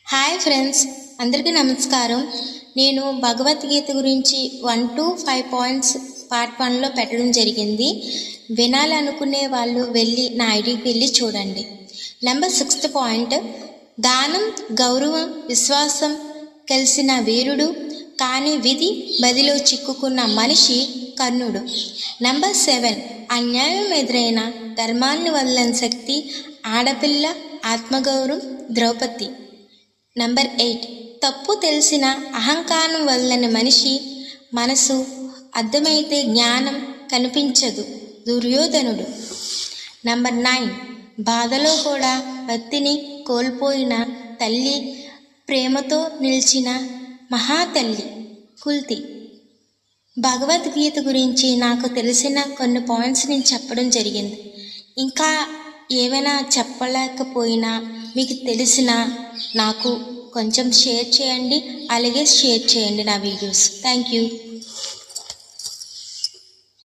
Hi friends, అందరికీ నమస్కారం. నేను భగవద్గీత గురించి 1 to 5 పాయింట్స్ పార్ట్ 1లో పెట్టడం జరిగింది. వినాలనుకునే వాళ్ళు వెళ్ళి నా ఐడికి వెళ్ళి చూడండి. నెంబర్ 6th పాయింట్, దానం, గౌరవం, విశ్వాసం కలిసిన వీరుడు, కానీ విధి బదిలో చిక్కుకున్న మనిషి కర్ణుడు. నెంబర్ 7, అన్యాయం ఎదురైన ధర్మాన్ని వదలని శక్తి ఆడపిల్ల, ఆత్మగౌరవం ద్రౌపది. నెంబర్ 8, తప్పు తెలిసిన అహంకారం వల్లని మనిషి మనసు అర్థమైతే జ్ఞానం కనిపించదు దుర్యోధనుడు. నెంబర్ 9, బాధలో కూడా భక్తిని కోల్పోయిన తల్లి, ప్రేమతో నిలిచిన మహాతల్లి కుంతి. భగవద్గీత గురించి నాకు తెలిసిన కొన్ని పాయింట్స్ నేను చెప్పడం జరిగింది. ఇంకా ఏమైనా చెప్పలేకపోయినా మీకు తెలిసిన నాకు కొంచెం షేర్ చేయండి, అలాగే షేర్ చేయండి నా వీడియోస్. Thank you.